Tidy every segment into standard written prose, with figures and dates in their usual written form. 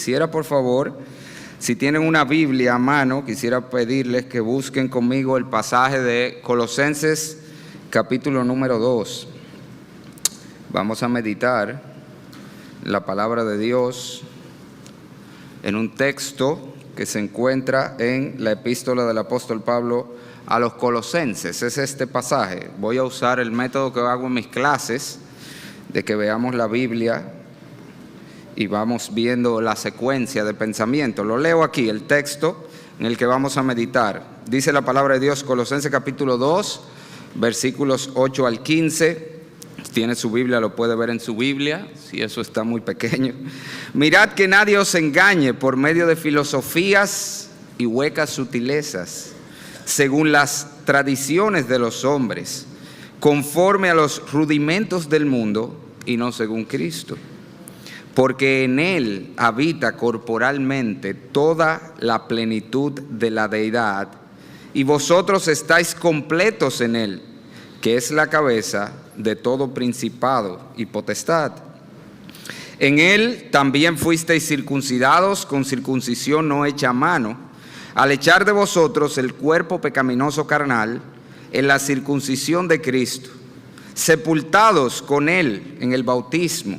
Quisiera, por favor, si tienen una Biblia a mano, quisiera pedirles que busquen conmigo el pasaje de Colosenses, capítulo número 2. Vamos a meditar la palabra de Dios en un texto que se encuentra en la epístola del apóstol Pablo a los Colosenses. Es este pasaje. Voy a usar el método que hago en mis clases, de que veamos la Biblia y vamos viendo la secuencia de pensamiento. Lo leo aquí, el texto en el que vamos a meditar. Dice la palabra de Dios, Colosenses capítulo 2, versículos 8 al 15. Tiene su Biblia, lo puede ver en su Biblia, si eso está muy pequeño. Mirad que nadie os engañe por medio de filosofías y huecas sutilezas, según las tradiciones de los hombres, conforme a los rudimentos del mundo y no según Cristo. Porque en Él habita corporalmente toda la plenitud de la deidad, y vosotros estáis completos en Él, que es la cabeza de todo principado y potestad. En Él también fuisteis circuncidados con circuncisión no hecha a mano, al echar de vosotros el cuerpo pecaminoso carnal en la circuncisión de Cristo, sepultados con Él en el bautismo,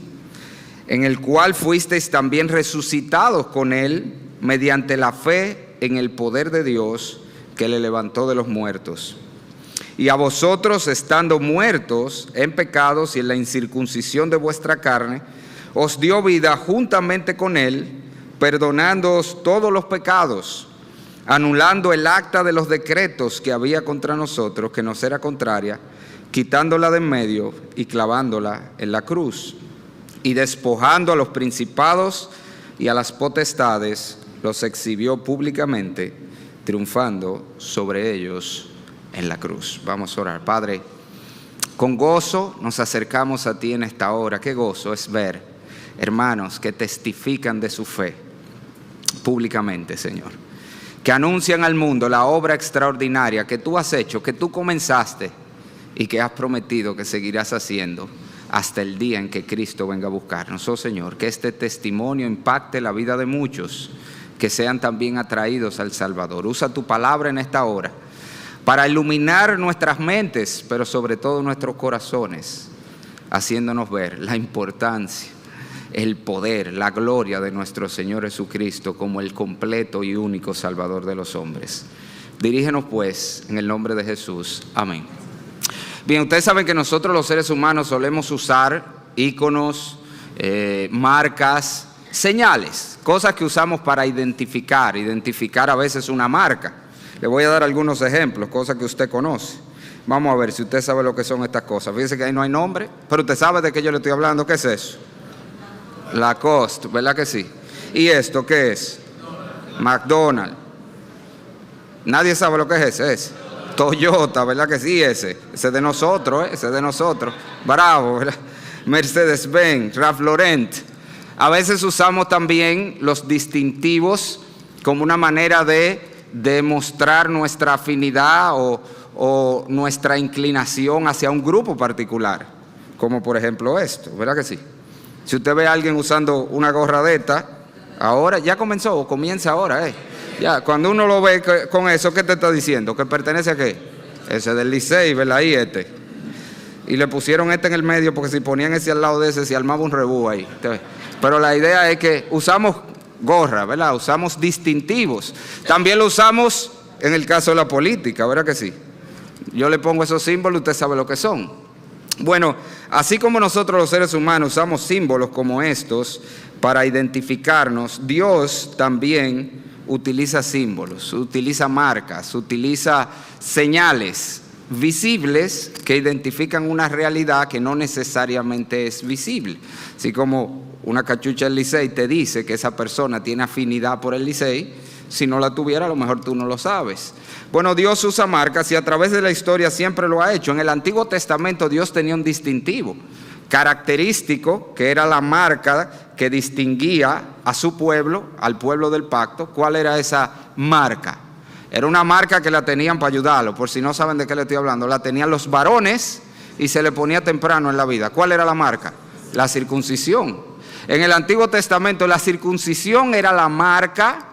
en el cual fuisteis también resucitados con Él mediante la fe en el poder de Dios que le levantó de los muertos. Y a vosotros, estando muertos en pecados y en la incircuncisión de vuestra carne, os dio vida juntamente con Él, perdonándoos todos los pecados, anulando el acta de los decretos que había contra nosotros, que nos era contraria, quitándola de en medio y clavándola en la cruz. Y despojando a los principados y a las potestades, los exhibió públicamente, triunfando sobre ellos en la cruz. Vamos a orar. Padre, con gozo nos acercamos a ti en esta hora. Qué gozo es ver hermanos que testifican de su fe públicamente, Señor, que anuncian al mundo la obra extraordinaria que tú has hecho, que tú comenzaste y que has prometido que seguirás haciendo hasta el día en que Cristo venga a buscarnos. Oh Señor, que este testimonio impacte la vida de muchos, que sean también atraídos al Salvador. Usa tu palabra en esta hora para iluminar nuestras mentes, pero sobre todo nuestros corazones, haciéndonos ver la importancia, el poder, la gloria de nuestro Señor Jesucristo como el completo y único Salvador de los hombres. Dirígenos pues en el nombre de Jesús. Amén. Bien, ustedes saben que nosotros los seres humanos solemos usar íconos, marcas, señales, cosas que usamos para identificar a veces una marca. Le voy a dar algunos ejemplos, cosas que usted conoce. Vamos a ver si usted sabe lo que son estas cosas. Fíjese que ahí no hay nombre, pero usted sabe de qué yo le estoy hablando. ¿Qué es eso? Lacoste, ¿verdad que sí? ¿Y esto qué es? McDonald's. Nadie sabe lo que es ese. Toyota, ¿verdad que sí? Ese es de nosotros, ese es de nosotros. Bravo, ¿verdad? Mercedes-Benz, Ralph Lauren. A veces usamos también los distintivos como una manera de demostrar nuestra afinidad o nuestra inclinación hacia un grupo particular, como por ejemplo esto, ¿verdad que sí? Si usted ve a alguien usando una gorra de esta, ahora ya comenzó o comienza ahora, ya, cuando uno lo ve con eso, ¿qué te está diciendo? ¿Que pertenece a qué? Ese del Licey, ¿verdad? Ahí y le pusieron este en el medio porque si ponían ese al lado de ese se armaba un rebú ahí. Pero la idea es que usamos gorra, ¿verdad? Usamos distintivos. También lo usamos en el caso de la política, ¿verdad que sí? Yo le pongo esos símbolos, usted sabe lo que son. Bueno, así como nosotros los seres humanos usamos símbolos como estos para identificarnos, Dios también utiliza símbolos, utiliza marcas, utiliza señales visibles que identifican una realidad que no necesariamente es visible. Así como una cachucha del Licey te dice que esa persona tiene afinidad por el Licey, si no la tuviera a lo mejor tú no lo sabes. Bueno, Dios usa marcas y a través de la historia siempre lo ha hecho. En el Antiguo Testamento Dios tenía un distintivo característico, que era la marca que distinguía a su pueblo, al pueblo del pacto. ¿Cuál era esa marca? Era una marca que la tenían para ayudarlo, por si no saben de qué le estoy hablando. La tenían los varones y se le ponía temprano en la vida. ¿Cuál era la marca? La circuncisión. En el Antiguo Testamento la circuncisión era la marca,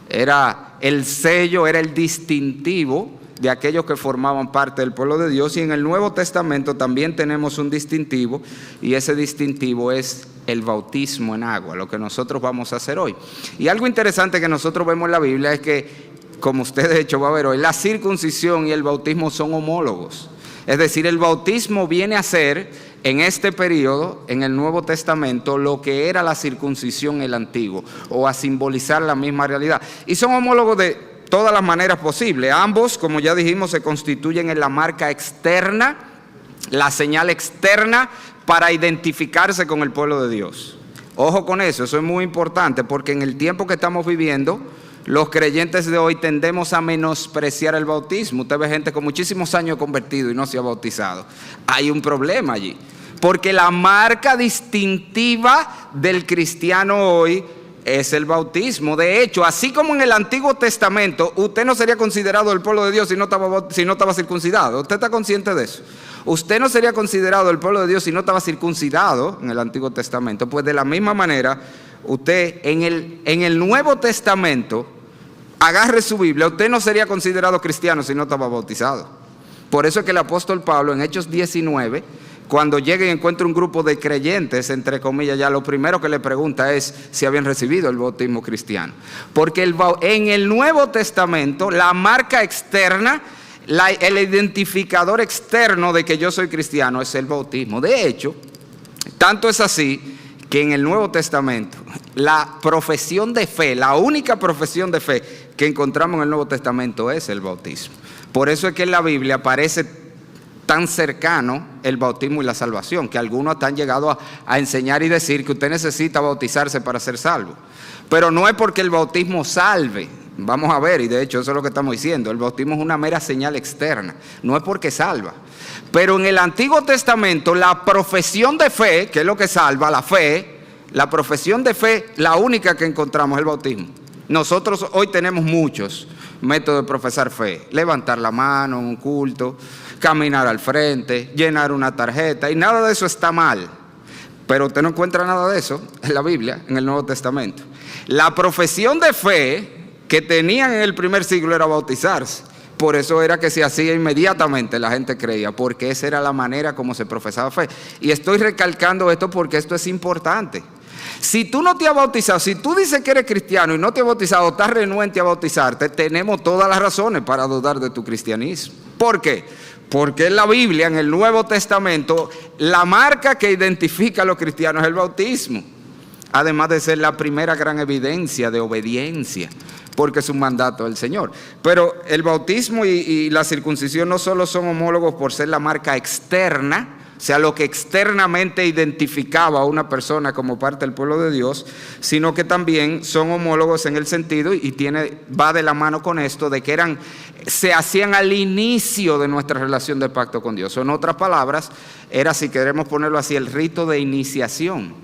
era el sello, era el distintivo de aquellos que formaban parte del pueblo de Dios. Y en el Nuevo Testamento también tenemos un distintivo, y ese distintivo es el bautismo en agua, lo que nosotros vamos a hacer hoy. Y algo interesante que nosotros vemos en la Biblia es que, como usted de hecho va a ver hoy, la circuncisión y el bautismo son homólogos. Es decir, el bautismo viene a ser, en este periodo, en el Nuevo Testamento, lo que era la circuncisión en el Antiguo, o a simbolizar la misma realidad. Y son homólogos de todas las maneras posibles. Ambos, como ya dijimos, se constituyen en la marca externa, la señal externa para identificarse con el pueblo de Dios. Ojo con eso, eso es muy importante, porque en el tiempo que estamos viviendo, los creyentes de hoy tendemos a menospreciar el bautismo. Usted ve gente con muchísimos años convertido y no se ha bautizado. Hay un problema allí, porque la marca distintiva del cristiano hoy es el bautismo. De hecho, así como en el Antiguo Testamento, usted no sería considerado del pueblo de Dios si no estaba circuncidado. ¿Usted está consciente de eso? Usted no sería considerado del pueblo de Dios si no estaba circuncidado en el Antiguo Testamento. Pues de la misma manera, usted en el Nuevo Testamento, agarre su Biblia, usted no sería considerado cristiano si no estaba bautizado. Por eso es que el apóstol Pablo en Hechos 19, cuando llega y encuentra un grupo de creyentes, entre comillas, ya lo primero que le pregunta es si habían recibido el bautismo cristiano. Porque en el Nuevo Testamento, la marca externa, el identificador externo de que yo soy cristiano es el bautismo. De hecho, tanto es así que en el Nuevo Testamento, la profesión de fe, la única profesión de fe que encontramos en el Nuevo Testamento es el bautismo. Por eso es que en la Biblia aparece tan cercano el bautismo y la salvación, que algunos han llegado a enseñar y decir que usted necesita bautizarse para ser salvo. Pero no es porque el bautismo salve. Vamos a ver, y de hecho eso es lo que estamos diciendo, el bautismo es una mera señal externa, no es porque salva. Pero en el Antiguo Testamento la profesión de fe, que es lo que salva, la fe, la profesión de fe, la única que encontramos es el bautismo. Nosotros hoy tenemos muchos métodos de profesar fe: levantar la mano en un culto, caminar al frente, llenar una tarjeta, y nada de eso está mal. Pero usted no encuentra nada de eso en la Biblia, en el Nuevo Testamento. La profesión de fe que tenían en el primer siglo era bautizarse. Por eso era que se hacía inmediatamente, la gente creía, porque esa era la manera como se profesaba fe. Y estoy recalcando esto porque esto es importante. Si tú no te has bautizado, si tú dices que eres cristiano y no te has bautizado, estás renuente a bautizarte, tenemos todas las razones para dudar de tu cristianismo. ¿Por qué? Porque en la Biblia, en el Nuevo Testamento, la marca que identifica a los cristianos es el bautismo. Además de ser la primera gran evidencia de obediencia, porque es un mandato del Señor. Pero el bautismo y la circuncisión no solo son homólogos por ser la marca externa, o sea, lo que externamente identificaba a una persona como parte del pueblo de Dios, sino que también son homólogos en el sentido, y va de la mano con esto, de que se hacían al inicio de nuestra relación de pacto con Dios. O en otras palabras, era, si queremos ponerlo así, el rito de iniciación.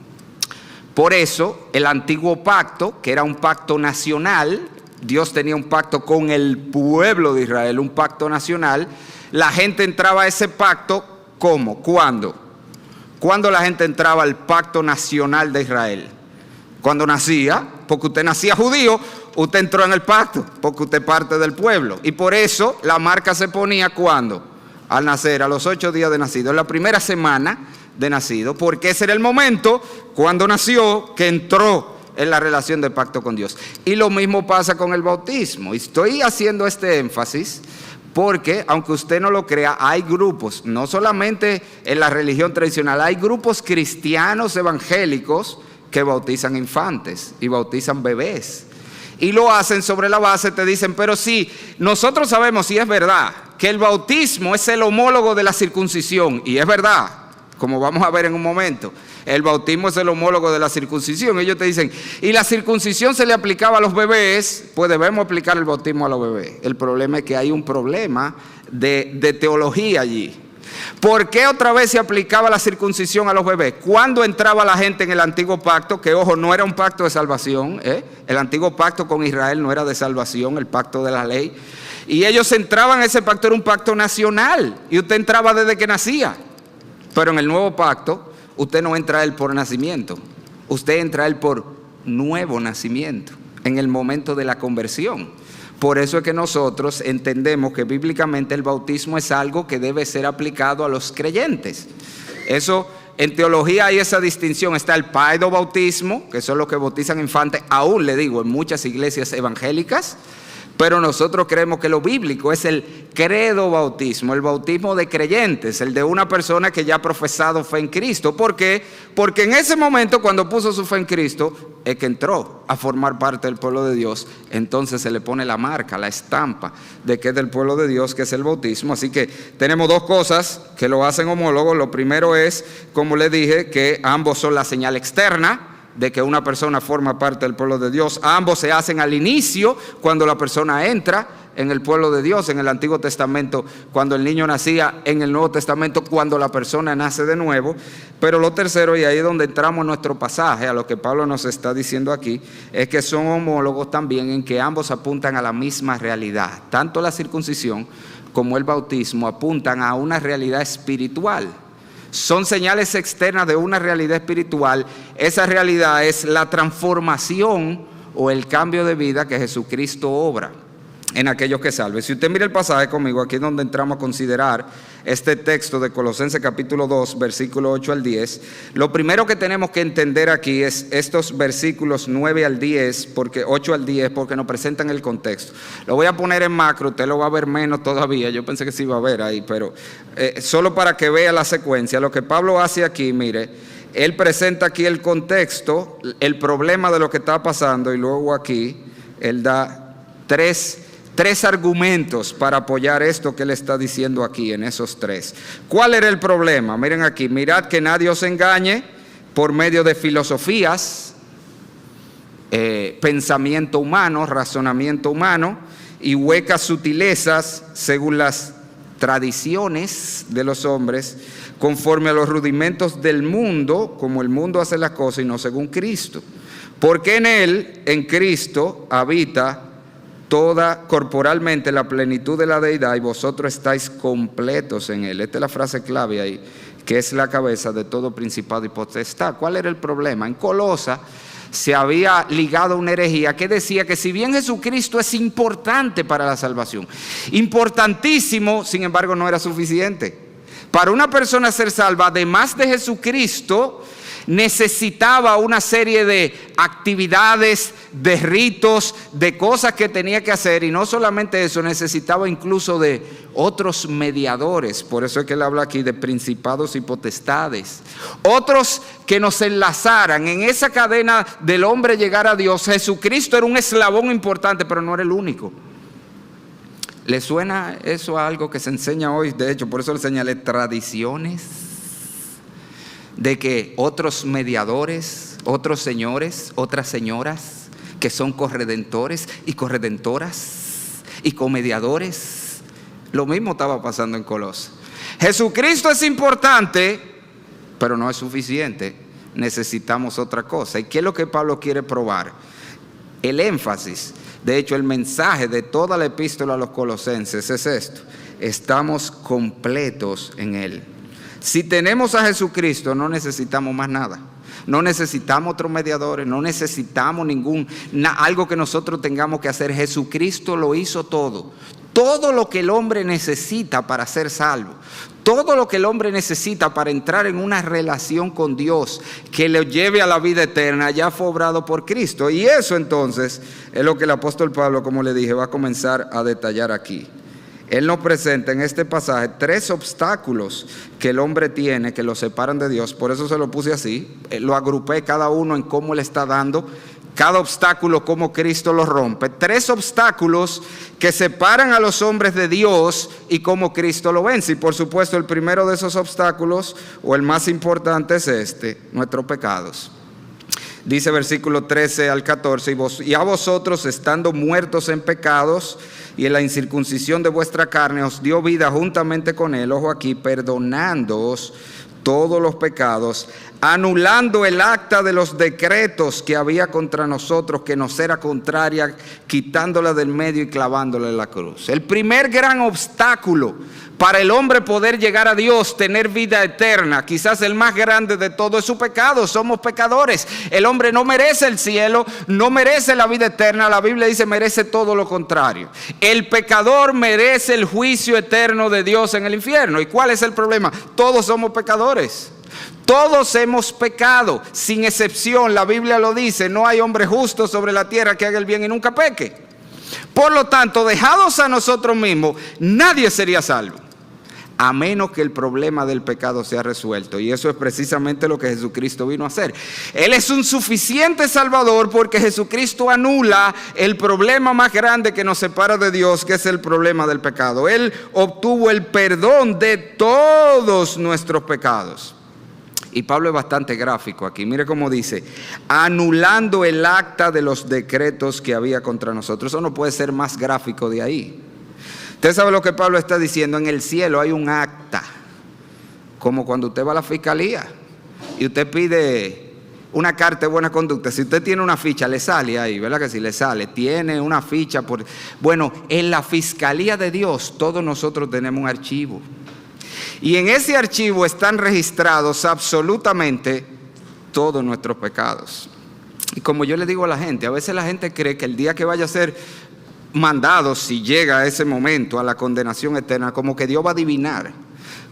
Por eso, el antiguo pacto, que era un pacto nacional, Dios tenía un pacto con el pueblo de Israel, un pacto nacional. La gente entraba a ese pacto, ¿cómo? ¿Cuándo? ¿Cuándo la gente entraba al pacto nacional de Israel? Cuando nacía, porque usted nacía judío, usted entró en el pacto, porque usted parte del pueblo. Y por eso la marca se ponía, ¿cuándo? Al nacer, a los 8 días de nacido, en la primera semana de nacido, porque ese era el momento cuando nació, que entró en la relación de pacto con Dios. Y lo mismo pasa con el bautismo. Y estoy haciendo este énfasis porque, aunque usted no lo crea, hay grupos, no solamente en la religión tradicional, hay grupos cristianos evangélicos que bautizan infantes y bautizan bebés. Y lo hacen sobre la base, te dicen, pero sí, nosotros sabemos, y es verdad, que el bautismo es el homólogo de la circuncisión, y es verdad, como vamos a ver en un momento. El bautismo es el homólogo de la circuncisión. Ellos te dicen, y la circuncisión se le aplicaba a los bebés, pues debemos aplicar el bautismo a los bebés. El problema es que hay un problema de teología allí. ¿Por qué otra vez se aplicaba la circuncisión a los bebés? ¿Cuándo entraba la gente en el antiguo pacto? Que ojo, no era un pacto de salvación, El antiguo pacto con Israel no era de salvación, el pacto de la ley. Y ellos entraban, ese pacto era un pacto nacional, y usted entraba desde que nacía. Pero en el nuevo pacto, usted no entra a él por nacimiento. usted entra a Él por nuevo nacimiento, en el momento de la conversión. Por eso es que nosotros entendemos que bíblicamente el bautismo es algo que debe ser aplicado a los creyentes. Eso, en teología hay esa distinción. Está el paedobautismo, que son los que bautizan infantes, aún le digo, en muchas iglesias evangélicas. Pero nosotros creemos que lo bíblico es el credo bautismo, el bautismo de creyentes, el de una persona que ya ha profesado fe en Cristo. ¿Por qué? Porque en ese momento, cuando puso su fe en Cristo, es que entró a formar parte del pueblo de Dios. Entonces se le pone la marca, la estampa de que es del pueblo de Dios, que es el bautismo. Así que tenemos dos cosas que lo hacen homólogos. Lo primero es, como les dije, que ambos son la señal externa de que una persona forma parte del pueblo de Dios. Ambos se hacen al inicio, cuando la persona entra en el pueblo de Dios. En el Antiguo Testamento, cuando el niño nacía; en el Nuevo Testamento, cuando la persona nace de nuevo. Pero lo tercero, y ahí es donde entramos en nuestro pasaje, a lo que Pablo nos está diciendo aquí, es que son homólogos también en que ambos apuntan a la misma realidad. Tanto la circuncisión como el bautismo apuntan a una realidad espiritual. Son señales externas de una realidad espiritual. Esa realidad es la transformación o el cambio de vida que Jesucristo obra en aquellos que salve. Si usted mira el pasaje conmigo, aquí es donde entramos a considerar este texto de Colosenses capítulo 2, versículo 8 al 10. Lo primero que tenemos que entender aquí es estos versículos 9 al 10, porque 8 al 10, porque nos presentan el contexto. Lo voy a poner en macro, usted lo va a ver menos todavía. Yo pensé que sí iba a ver ahí, pero solo para que vea la secuencia. Lo que Pablo hace aquí, mire, él presenta aquí el contexto, el problema de lo que está pasando, y luego aquí él da tres argumentos para apoyar esto que él está diciendo aquí en esos tres. ¿Cuál era el problema? Miren aquí: mirad que nadie os engañe por medio de filosofías, pensamiento humano, razonamiento humano y huecas sutilezas según las tradiciones de los hombres, conforme a los rudimentos del mundo, como el mundo hace las cosas y no según Cristo. Porque en él, en Cristo, habita toda corporalmente la plenitud de la deidad, y vosotros estáis completos en él. Esta es la frase clave ahí, que es la cabeza de todo principado y potestad. ¿Cuál era el problema? En Colosa se había ligado una herejía que decía que si bien Jesucristo es importante para la salvación, importantísimo, sin embargo no era suficiente. Para una persona ser salva, además de Jesucristo, necesitaba una serie de actividades, de ritos, de cosas que tenía que hacer. Y no solamente eso, necesitaba incluso de otros mediadores. Por eso es que él habla aquí de principados y potestades. Otros que nos enlazaran en esa cadena del hombre llegar a Dios. Jesucristo era un eslabón importante, pero no era el único. ¿Le suena eso a algo que se enseña hoy? De hecho, por eso le señalé tradiciones, de que otros mediadores, otros señores, otras señoras, que son corredentores y corredentoras y comediadores. Lo mismo estaba pasando en Colosas. Jesucristo es importante, pero no es suficiente. Necesitamos otra cosa. ¿Y qué es lo que Pablo quiere probar? El énfasis, de hecho el mensaje de toda la epístola a los colosenses es esto: estamos completos en él. Si tenemos a Jesucristo, no necesitamos más nada. No necesitamos otros mediadores, no necesitamos algo que nosotros tengamos que hacer. Jesucristo lo hizo todo. Todo lo que el hombre necesita para ser salvo, todo lo que el hombre necesita para entrar en una relación con Dios que le lleve a la vida eterna, ya fue obrado por Cristo. Y eso entonces es lo que el apóstol Pablo, como le dije, va a comenzar a detallar aquí. Él nos presenta en este pasaje tres obstáculos que el hombre tiene que lo separan de Dios. Por eso se lo puse así, lo agrupé cada uno en cómo le está dando cada obstáculo, cómo Cristo lo rompe. Tres obstáculos que separan a los hombres de Dios y cómo Cristo lo vence. Y por supuesto el primero de esos obstáculos, o el más importante, es nuestros pecados. Dice versículo 13 al 14, y a vosotros, estando muertos en pecados y en la incircuncisión de vuestra carne, os dio vida juntamente con él, ojo aquí, perdonándoos todos los pecados, anulando el acta de los decretos que había contra nosotros, que nos era contraria, quitándola del medio y clavándola en la cruz. El primer gran obstáculo para el hombre poder llegar a Dios, tener vida eterna, quizás el más grande de todo, es su pecado. Somos pecadores. El hombre no merece el cielo, no merece la vida eterna. La Biblia dice merece todo lo contrario. El pecador merece el juicio eterno de Dios en el infierno. ¿Y cuál es el problema? Todos somos pecadores. Todos hemos pecado, sin excepción. La Biblia lo dice, no hay hombre justo sobre la tierra que haga el bien y nunca peque. Por lo tanto, dejados a nosotros mismos, nadie sería salvo, a menos que el problema del pecado sea resuelto. Y eso es precisamente lo que Jesucristo vino a hacer. Él es un suficiente Salvador porque Jesucristo anula el problema más grande que nos separa de Dios, que es el problema del pecado. Él obtuvo el perdón de todos nuestros pecados. Y Pablo es bastante gráfico aquí. Mire cómo dice, anulando el acta de los decretos que había contra nosotros. Eso no puede ser más gráfico de ahí. Usted sabe lo que Pablo está diciendo. En el cielo hay un acta, como cuando usted va a la fiscalía y usted pide una carta de buena conducta. Si usted tiene una ficha, le sale ahí, ¿verdad que sí? Le sale, tiene una ficha. Bueno, en la fiscalía de Dios todos nosotros tenemos un archivo. Y en ese archivo están registrados absolutamente todos nuestros pecados. Y como yo le digo a la gente, a veces la gente cree que el día que vaya a ser mandado, si llega a ese momento, a la condenación eterna, como que Dios va a adivinar.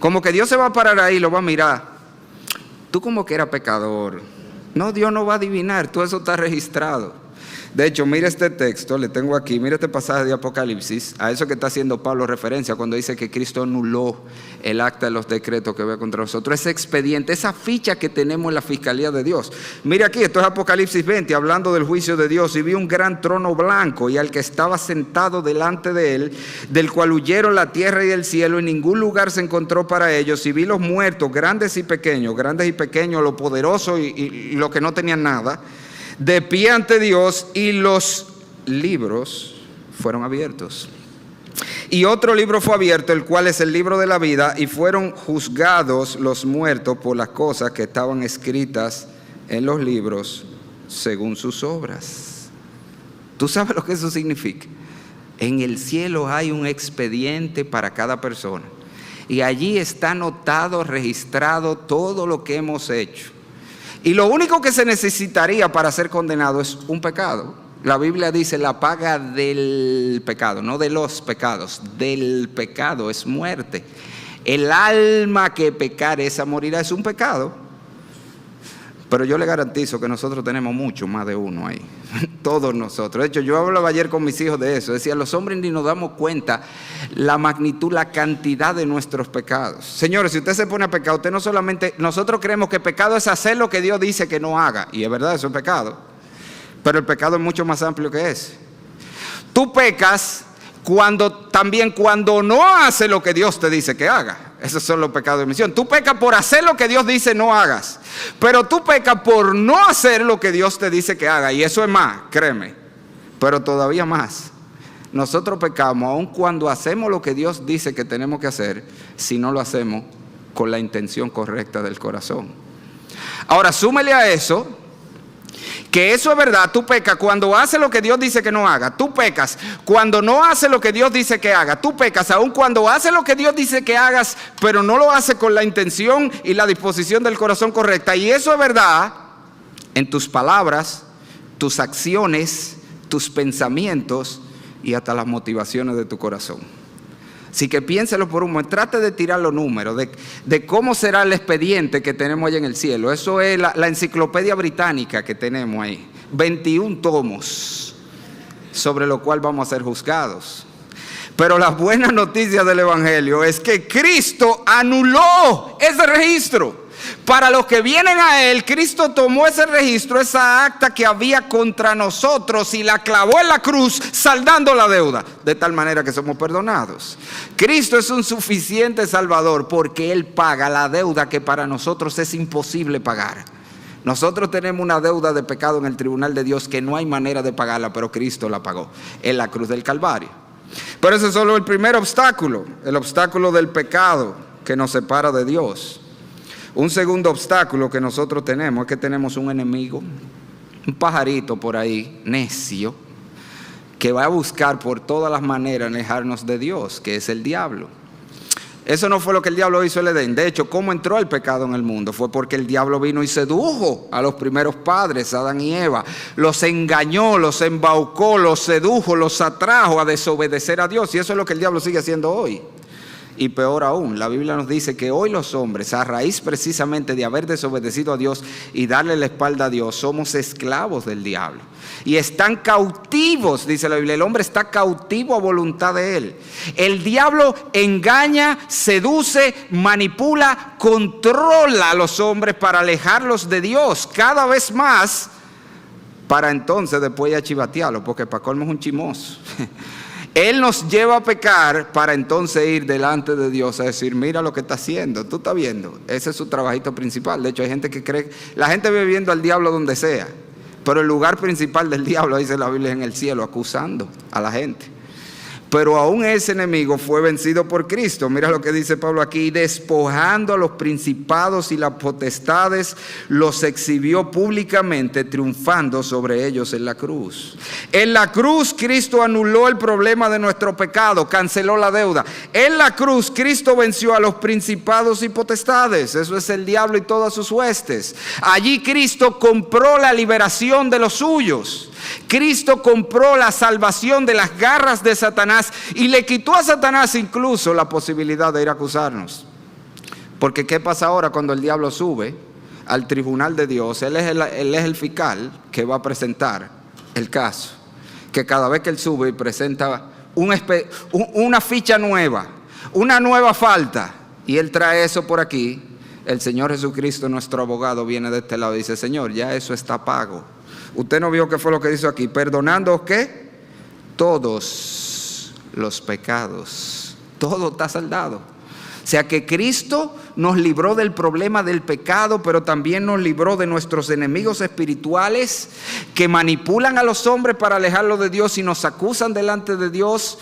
Como que Dios se va a parar ahí y lo va a mirar. Tú como que eras pecador. No, Dios no va a adivinar, todo eso está registrado. De hecho, mire este texto, le tengo aquí, mire este pasaje de Apocalipsis, a eso que está haciendo Pablo referencia cuando dice que Cristo anuló el acta de los decretos que había contra nosotros, ese expediente, esa ficha que tenemos en la fiscalía de Dios. Mire aquí, esto es Apocalipsis 20, hablando del juicio de Dios, y vi un gran trono blanco y al que estaba sentado delante de él, del cual huyeron la tierra y el cielo, y ningún lugar se encontró para ellos, y vi los muertos, grandes y pequeños, los poderosos y los que no tenían nada, de pie ante Dios, y los libros fueron abiertos. Y otro libro fue abierto, el cual es el libro de la vida, y fueron juzgados los muertos por las cosas que estaban escritas en los libros según sus obras. ¿Tú sabes lo que eso significa? En el cielo hay un expediente para cada persona, y allí está anotado, registrado todo lo que hemos hecho. Y lo único que se necesitaría para ser condenado es un pecado. La Biblia dice la paga del pecado, no de los pecados, del pecado es muerte. El alma que pecare esa morirá, es un pecado. Pero yo le garantizo que nosotros tenemos mucho más de uno ahí, todos nosotros. De hecho, yo hablaba ayer con mis hijos de eso. Decía, los hombres ni nos damos cuenta la magnitud, la cantidad de nuestros pecados. Señores, si usted se pone a pecar, usted no solamente, nosotros creemos que pecado es hacer lo que Dios dice que no haga. Y es verdad, eso es pecado. Pero el pecado es mucho más amplio que ese. Tú pecas cuando no hace lo que Dios te dice que haga. Esos son los pecados de omisión. Tú pecas por hacer lo que Dios dice no hagas, pero tú pecas por no hacer lo que Dios te dice que haga, y eso es más, créeme, pero todavía más. Nosotros pecamos aun cuando hacemos lo que Dios dice que tenemos que hacer, si no lo hacemos con la intención correcta del corazón. Ahora, súmele a eso, que eso es verdad. Tú pecas cuando hace lo que Dios dice que no haga. Tú pecas cuando no hace lo que Dios dice que haga. Tú pecas aun cuando hace lo que Dios dice que hagas, pero no lo hace con la intención y la disposición del corazón correcta. Y eso es verdad en tus palabras, tus acciones, tus pensamientos y hasta las motivaciones de tu corazón. Así que piénselo por un momento, trate de tirar los números de cómo será el expediente que tenemos allá en el cielo. Eso es la enciclopedia británica que tenemos ahí. 21 tomos sobre lo cual vamos a ser juzgados. Pero la buena noticia del Evangelio es que Cristo anuló ese registro. Para los que vienen a Él, Cristo tomó ese registro, esa acta que había contra nosotros, y la clavó en la cruz, saldando la deuda, de tal manera que somos perdonados. Cristo es un suficiente Salvador porque Él paga la deuda que para nosotros es imposible pagar. Nosotros tenemos una deuda de pecado en el tribunal de Dios que no hay manera de pagarla, pero Cristo la pagó en la cruz del Calvario. Pero ese es solo el primer obstáculo, el obstáculo del pecado que nos separa de Dios. Un segundo obstáculo que nosotros tenemos es que tenemos un enemigo, un pajarito por ahí, necio, que va a buscar por todas las maneras alejarnos de Dios, que es el diablo. Eso no fue lo que el diablo hizo en el Edén. De hecho, ¿cómo entró el pecado en el mundo? Fue porque el diablo vino y sedujo a los primeros padres, Adán y Eva. Los engañó, los embaucó, los sedujo, los atrajo a desobedecer a Dios. Y eso es lo que el diablo sigue haciendo hoy. Y peor aún, la Biblia nos dice que hoy los hombres, a raíz precisamente de haber desobedecido a Dios y darle la espalda a Dios, somos esclavos del diablo. Y están cautivos, dice la Biblia, el hombre está cautivo a voluntad de él. El diablo engaña, seduce, manipula, controla a los hombres para alejarlos de Dios cada vez más, para entonces después ya chivatearlo, porque para colmo es un chimoso. Él nos lleva a pecar para entonces ir delante de Dios a decir, mira lo que está haciendo, tú estás viendo. Ese es su trabajito principal. De hecho, hay gente que cree, la gente ve viendo al diablo donde sea, pero el lugar principal del diablo, dice la Biblia, es en el cielo, acusando a la gente. Pero aún ese enemigo fue vencido por Cristo. Mira lo que dice Pablo aquí: despojando a los principados y las potestades, los exhibió públicamente, triunfando sobre ellos en la cruz. En la cruz Cristo anuló el problema de nuestro pecado, canceló la deuda. En la cruz Cristo venció a los principados y potestades, eso es el diablo y todas sus huestes. Allí Cristo compró la liberación de los suyos. Cristo compró la salvación de las garras de Satanás y le quitó a Satanás incluso la posibilidad de ir a acusarnos. Porque ¿qué pasa ahora cuando el diablo sube al tribunal de Dios? Él es el fiscal que va a presentar el caso. Que cada vez que él sube y presenta una ficha nueva, una nueva falta, y él trae eso por aquí, el Señor Jesucristo, nuestro abogado, viene de este lado y dice: Señor, ya eso está pago. Usted no vio qué fue lo que hizo aquí, perdonando ¿qué? Todos los pecados. Todo está saldado. O sea que Cristo nos libró del problema del pecado, pero también nos libró de nuestros enemigos espirituales que manipulan a los hombres para alejarlos de Dios y nos acusan delante de Dios.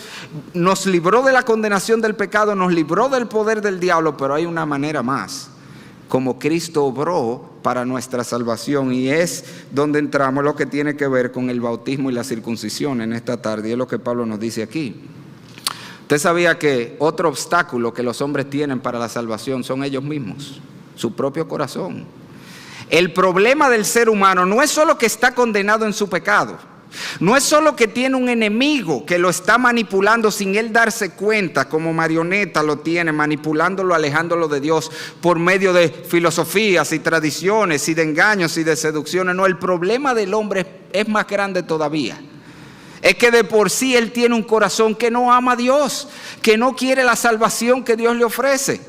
Nos libró de la condenación del pecado, nos libró del poder del diablo, pero hay una manera más, como Cristo obró para nuestra salvación, y es donde entramos lo que tiene que ver con el bautismo y la circuncisión en esta tarde, y es lo que Pablo nos dice aquí. Usted sabía que otro obstáculo que los hombres tienen para la salvación son ellos mismos, su propio corazón. El problema del ser humano no es solo que está condenado en su pecado, no es solo que tiene un enemigo que lo está manipulando sin él darse cuenta, como marioneta lo tiene, manipulándolo, alejándolo de Dios por medio de filosofías y tradiciones y de engaños y de seducciones. No, el problema del hombre es más grande todavía. Es que de por sí él tiene un corazón que no ama a Dios, que no quiere la salvación que Dios le ofrece.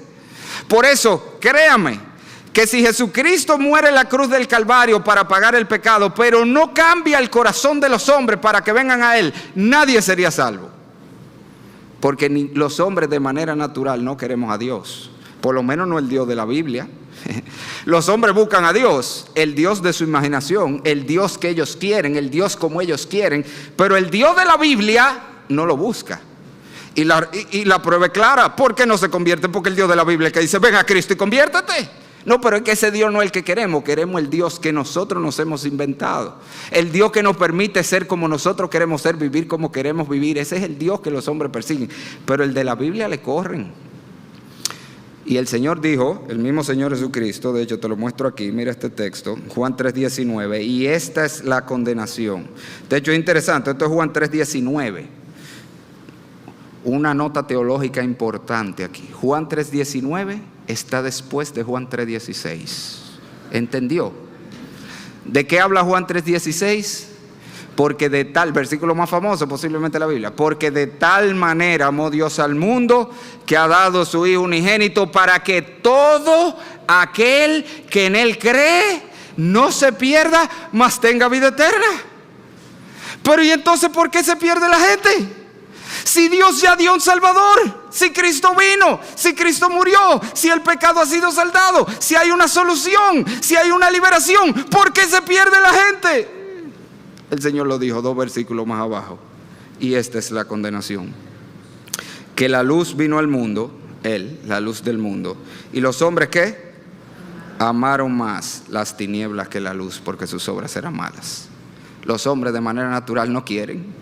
Por eso, créame, que si Jesucristo muere en la cruz del Calvario para pagar el pecado, pero no cambia el corazón de los hombres para que vengan a Él, nadie sería salvo. Porque ni los hombres de manera natural no queremos a Dios, por lo menos no el Dios de la Biblia. Los hombres buscan a Dios, el Dios de su imaginación, el Dios que ellos quieren, el Dios como ellos quieren, pero el Dios de la Biblia no lo busca. Y la prueba es clara. ¿Por qué no se convierte? Porque el Dios de la Biblia que dice: ven a Cristo y conviértete. No, pero es que ese Dios no es el que queremos. Queremos el Dios que nosotros nos hemos inventado. El Dios que nos permite ser como nosotros queremos ser, vivir como queremos vivir. Ese es el Dios que los hombres persiguen. Pero el de la Biblia le corren. Y el Señor dijo, el mismo Señor Jesucristo, de hecho te lo muestro aquí, mira este texto, Juan 3:19, y esta es la condenación. De hecho es interesante, esto es Juan 3:19. Una nota teológica importante aquí. Juan 3:19 está después de Juan 3:16. ¿Entendió? ¿De qué habla Juan 3:16? Porque de tal, versículo más famoso posiblemente de la Biblia, porque de tal manera amó Dios al mundo que ha dado su Hijo unigénito para que todo aquel que en Él cree no se pierda, mas tenga vida eterna. Pero ¿y entonces por qué se pierde la gente? Si Dios ya dio un Salvador, si Cristo vino, si Cristo murió, si el pecado ha sido saldado, si hay una solución, si hay una liberación, ¿por qué se pierde la gente? El Señor lo dijo 2 versículos más abajo, y esta es la condenación: que la luz vino al mundo, Él, la luz del mundo, y los hombres ¿qué? amaron más las tinieblas que la luz, porque sus obras eran malas. Los hombres de manera natural no quieren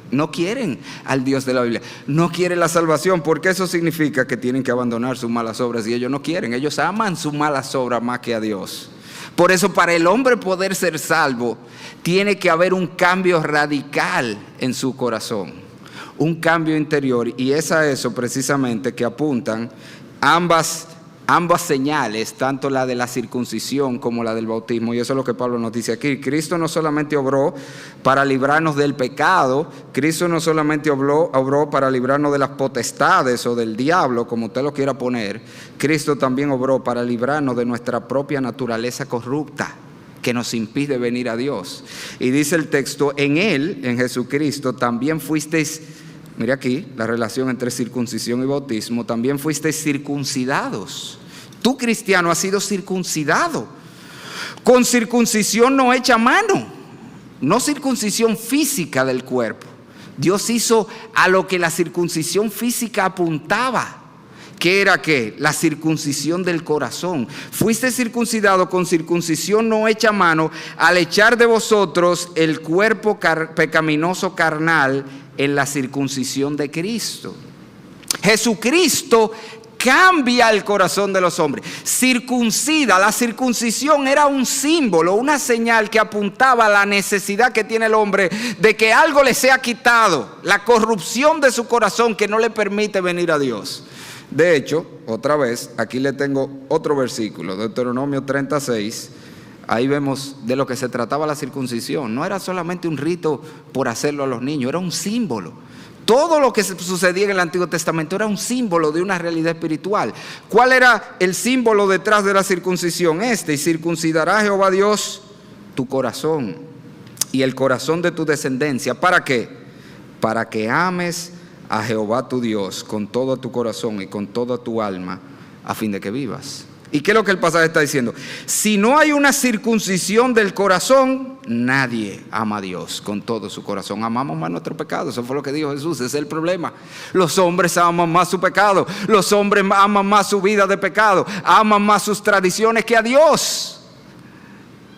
al Dios de la Biblia, no quieren la salvación, porque eso significa que tienen que abandonar sus malas obras, y ellos no quieren, ellos aman sus malas obras más que a Dios. Por eso, para el hombre poder ser salvo, tiene que haber un cambio radical en su corazón, un cambio interior, y es a eso precisamente que apuntan ambas señales, tanto la de la circuncisión como la del bautismo. Y eso es lo que Pablo nos dice aquí. Cristo no solamente obró para librarnos del pecado, Cristo no solamente obró para librarnos de las potestades o del diablo, como usted lo quiera poner. Cristo también obró para librarnos de nuestra propia naturaleza corrupta, que nos impide venir a Dios. Y dice el texto, en Él, en Jesucristo, también fuisteis, mire aquí la relación entre circuncisión y bautismo, también fuisteis circuncidados. Tú, cristiano, has sido circuncidado con circuncisión no hecha a mano, no circuncisión física del cuerpo. Dios hizo a lo que la circuncisión física apuntaba. ¿Qué era qué? La circuncisión del corazón. Fuiste circuncidado con circuncisión no hecha a mano, al echar de vosotros el cuerpo pecaminoso carnal en la circuncisión de Cristo. Jesucristo cambia el corazón de los hombres, circuncida. La circuncisión era un símbolo, una señal que apuntaba a la necesidad que tiene el hombre de que algo le sea quitado, la corrupción de su corazón que no le permite venir a Dios. De hecho, otra vez, aquí le tengo otro versículo, Deuteronomio 36. Ahí vemos de lo que se trataba la circuncisión. No era solamente un rito por hacerlo a los niños, era un símbolo. Todo lo que sucedía en el Antiguo Testamento era un símbolo de una realidad espiritual. ¿Cuál era el símbolo detrás de la circuncisión? Y circuncidará Jehová Dios tu corazón y el corazón de tu descendencia. ¿Para qué? Para que ames a Jehová tu Dios con todo tu corazón y con toda tu alma, a fin de que vivas. ¿Y qué es lo que el pasaje está diciendo? Si no hay una circuncisión del corazón, nadie ama a Dios con todo su corazón. Amamos más nuestro pecado. Eso fue lo que dijo Jesús. Ese es el problema. Los hombres aman más su pecado. Los hombres aman más su vida de pecado. Aman más sus tradiciones que a Dios.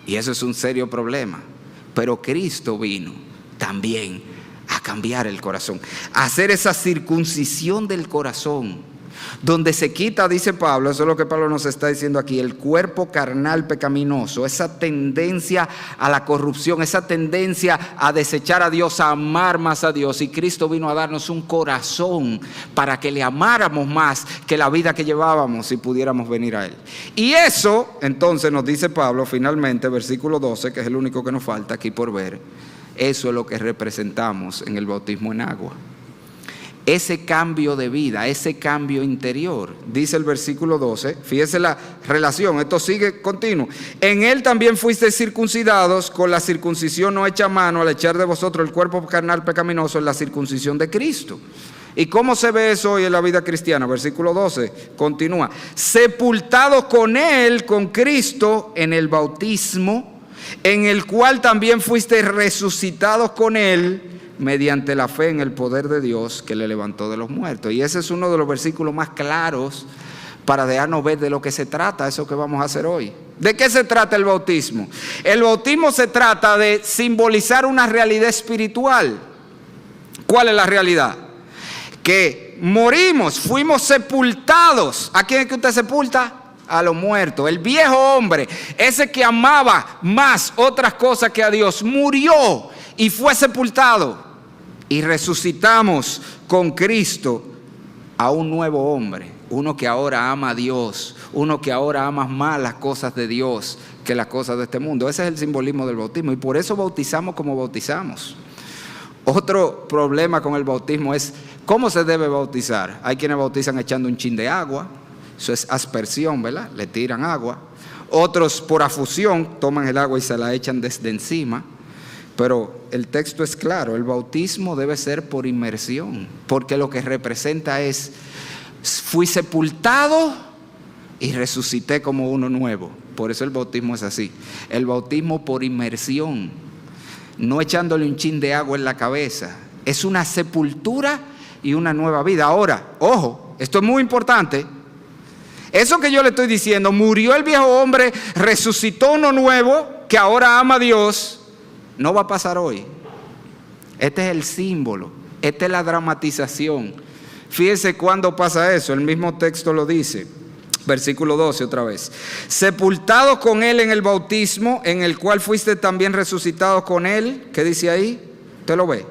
Y eso es un serio problema. Pero Cristo vino también a cambiar el corazón, a hacer esa circuncisión del corazón, donde se quita, dice Pablo, eso es lo que Pablo nos está diciendo aquí, el cuerpo carnal pecaminoso, esa tendencia a la corrupción, esa tendencia a desechar a Dios, a amar más a Dios. Y Cristo vino a darnos un corazón para que le amáramos más que la vida que llevábamos si pudiéramos venir a Él. Y eso, entonces, nos dice Pablo finalmente, versículo 12, que es el único que nos falta aquí por ver. Eso es lo que representamos en el bautismo en agua. Ese cambio de vida, ese cambio interior. Dice el versículo 12, fíjese la relación, esto sigue continuo. En Él también fuisteis circuncidados con la circuncisión no hecha a mano, al echar de vosotros el cuerpo carnal pecaminoso en la circuncisión de Cristo. ¿Y cómo se ve eso hoy en la vida cristiana? Versículo 12, continúa. Sepultados con Él, con Cristo, en el bautismo, en el cual también fuisteis resucitados con Él, mediante la fe en el poder de Dios que le levantó de los muertos. Y ese es uno de los versículos más claros para dejarnos ver de lo que se trata eso que vamos a hacer hoy. ¿De qué se trata el bautismo? El bautismo se trata de simbolizar una realidad espiritual. ¿Cuál es la realidad? Que morimos, fuimos sepultados. ¿A quién es que usted sepulta? A los muertos. El viejo hombre, ese que amaba más otras cosas que a Dios, murió y fue sepultado. Y resucitamos con Cristo a un nuevo hombre, uno que ahora ama a Dios, uno que ahora ama más las cosas de Dios que las cosas de este mundo. Ese es el simbolismo del bautismo, y por eso bautizamos como bautizamos. Otro problema con el bautismo es cómo se debe bautizar. Hay quienes bautizan echando un chin de agua, eso es aspersión, ¿verdad? Le tiran agua. Otros por afusión toman el agua y se la echan desde encima. Pero el texto es claro, el bautismo debe ser por inmersión, porque lo que representa es, fui sepultado y resucité como uno nuevo. Por eso el bautismo es así, el bautismo por inmersión, no echándole un chin de agua en la cabeza. Es una sepultura y una nueva vida. Ahora, ojo, esto es muy importante, Eso que yo le estoy diciendo, murió el viejo hombre, resucitó uno nuevo que ahora ama a Dios, no va a pasar hoy. Este es el símbolo, esta es la dramatización. Fíjese cuándo pasa eso, el mismo texto lo dice. Versículo 12 otra vez. Sepultados con él en el bautismo, en el cual fuiste también resucitados con él. ¿Qué dice ahí? ¿Usted lo ve?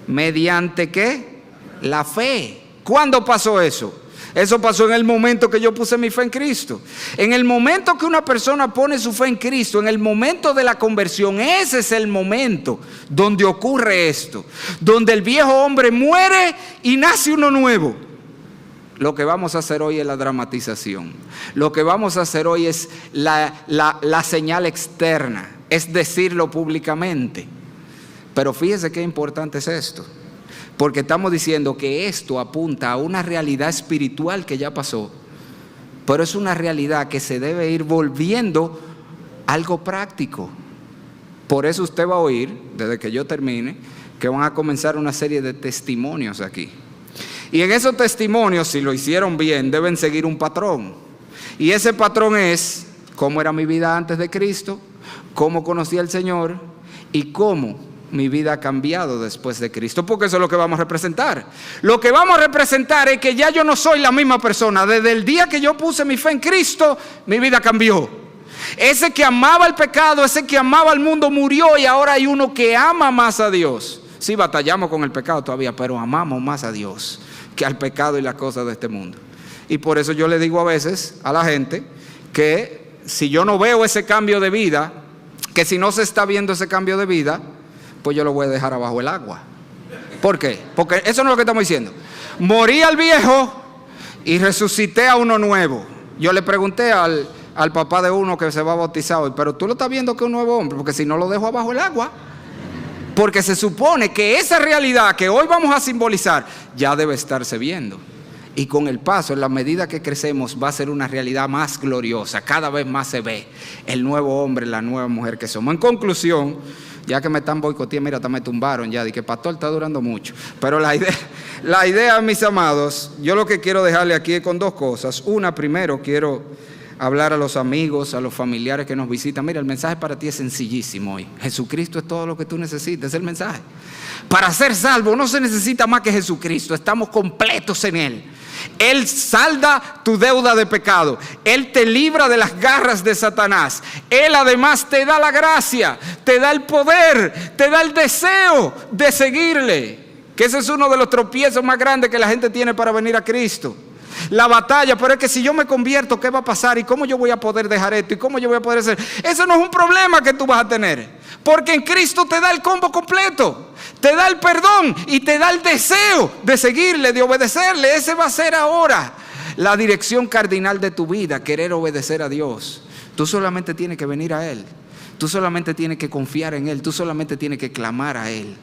¿Mediante qué? La fe. ¿Cuándo pasó eso? Eso pasó en el momento que yo puse mi fe en Cristo. En el momento que una persona pone su fe en Cristo, en el momento de la conversión, ese es el momento donde ocurre esto. Donde el viejo hombre muere y nace uno nuevo. Lo que vamos a hacer hoy es la dramatización. Lo que vamos a hacer hoy es la señal externa, es decirlo públicamente. Pero fíjese qué importante es esto, porque estamos diciendo que esto apunta a una realidad espiritual que ya pasó, pero es una realidad que se debe ir volviendo algo práctico. Por eso usted va a oír, desde que yo termine, que van a comenzar una serie de testimonios aquí. Y en esos testimonios, si lo hicieron bien, deben seguir un patrón. Y ese patrón es cómo era mi vida antes de Cristo, cómo conocí al Señor y cómo mi vida ha cambiado después de Cristo, porque eso es lo que vamos a representar. Lo que vamos a representar es que ya yo no soy la misma persona. Desde el día que yo puse mi fe en Cristo, mi vida cambió. Ese que amaba el pecado, ese que amaba al mundo murió y ahora hay uno que ama más a Dios. Sí, batallamos con el pecado todavía, pero amamos más a Dios que al pecado y las cosas de este mundo. Y por eso yo le digo a veces a la gente que si yo no veo ese cambio de vida, que si no se está viendo ese cambio de vida, pues yo lo voy a dejar abajo el agua. ¿Por qué? Porque eso no es lo que estamos diciendo. Morí al viejo y resucité a uno nuevo. Yo le pregunté al papá de uno que se va a bautizar hoy, pero tú lo estás viendo que es un nuevo hombre, porque si no lo dejo abajo el agua. Porque se supone que esa realidad que hoy vamos a simbolizar ya debe estarse viendo. Y con el paso, en la medida que crecemos, va a ser una realidad más gloriosa. Cada vez más se ve el nuevo hombre, la nueva mujer que somos. En conclusión, ya que me están boicoteando, mira, hasta me tumbaron ya, de que pastor está durando mucho. Pero la idea, mis amados, yo lo que quiero dejarle aquí es con dos cosas. Una, primero, quiero hablar a los amigos, a los familiares que nos visitan. Mira, el mensaje para ti es sencillísimo hoy. Jesucristo es todo lo que tú necesitas, es el mensaje. Para ser salvo no se necesita más que Jesucristo, estamos completos en Él. Él salda tu deuda de pecado, Él te libra de las garras de Satanás. Él además te da la gracia, te da el poder, te da el deseo de seguirle. Que ese es uno de los tropiezos más grandes que la gente tiene para venir a Cristo. La batalla, pero es que si yo me convierto, ¿qué va a pasar? ¿Y cómo yo voy a poder dejar esto? ¿Y cómo yo voy a poder hacer? Eso no es un problema que tú vas a tener, porque en Cristo te da el combo completo. Te da el perdón y te da el deseo de seguirle, de obedecerle. Ese va a ser ahora la dirección cardinal de tu vida, querer obedecer a Dios. Tú solamente tienes que venir a Él. Tú solamente tienes que confiar en Él. Tú solamente tienes que clamar a Él.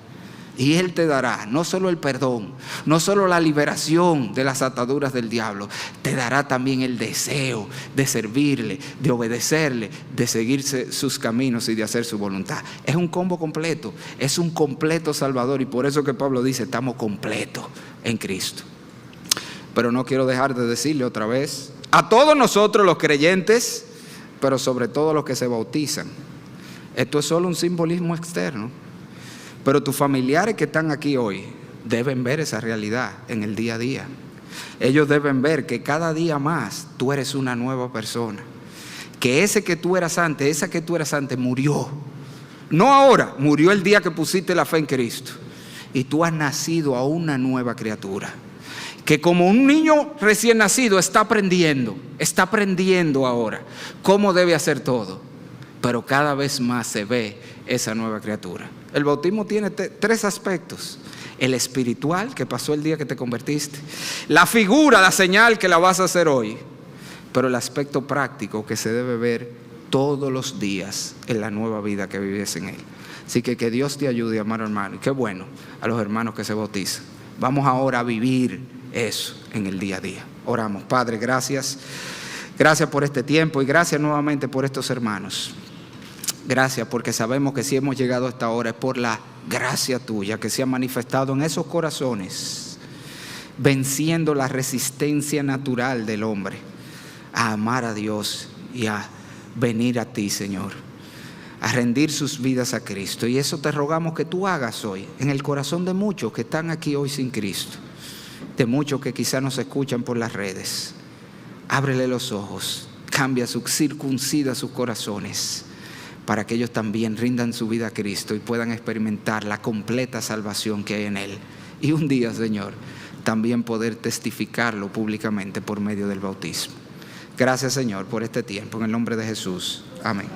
Y Él te dará no solo el perdón, no solo la liberación de las ataduras del diablo, te dará también el deseo de servirle, de obedecerle, de seguirse sus caminos y de hacer su voluntad. Es un combo completo, es un completo Salvador, y por eso que Pablo dice, estamos completos en Cristo. Pero no quiero dejar de decirle otra vez, a todos nosotros los creyentes, pero sobre todo los que se bautizan, esto es solo un simbolismo externo. Pero tus familiares que están aquí hoy deben ver esa realidad en el día a día. Ellos deben ver que cada día más tú eres una nueva persona. Que ese que tú eras antes, esa que tú eras antes murió. No ahora, murió el día que pusiste la fe en Cristo. Y tú has nacido a una nueva criatura. Que como un niño recién nacido está aprendiendo ahora cómo debe hacer todo. Pero cada vez más se ve esa nueva criatura. El bautismo tiene tres aspectos. El espiritual, que pasó el día que te convertiste. La figura, la señal que la vas a hacer hoy. Pero el aspecto práctico que se debe ver todos los días en la nueva vida que vives en Él. Así que Dios te ayude, amado hermano. Y qué bueno a los hermanos que se bautizan. Vamos ahora a vivir eso en el día a día. Oramos. Padre, gracias. Gracias por este tiempo y gracias nuevamente por estos hermanos. Gracias porque sabemos que si hemos llegado a esta hora es por la gracia tuya que se ha manifestado en esos corazones, venciendo la resistencia natural del hombre a amar a Dios y a venir a ti, Señor, a rendir sus vidas a Cristo. Y eso te rogamos que tú hagas hoy, en el corazón de muchos que están aquí hoy sin Cristo, de muchos que quizás nos escuchan por las redes. Ábrele los ojos, cambia, circuncida sus corazones, para que ellos también rindan su vida a Cristo y puedan experimentar la completa salvación que hay en Él. Y un día, Señor, también poder testificarlo públicamente por medio del bautismo. Gracias, Señor, por este tiempo. En el nombre de Jesús. Amén.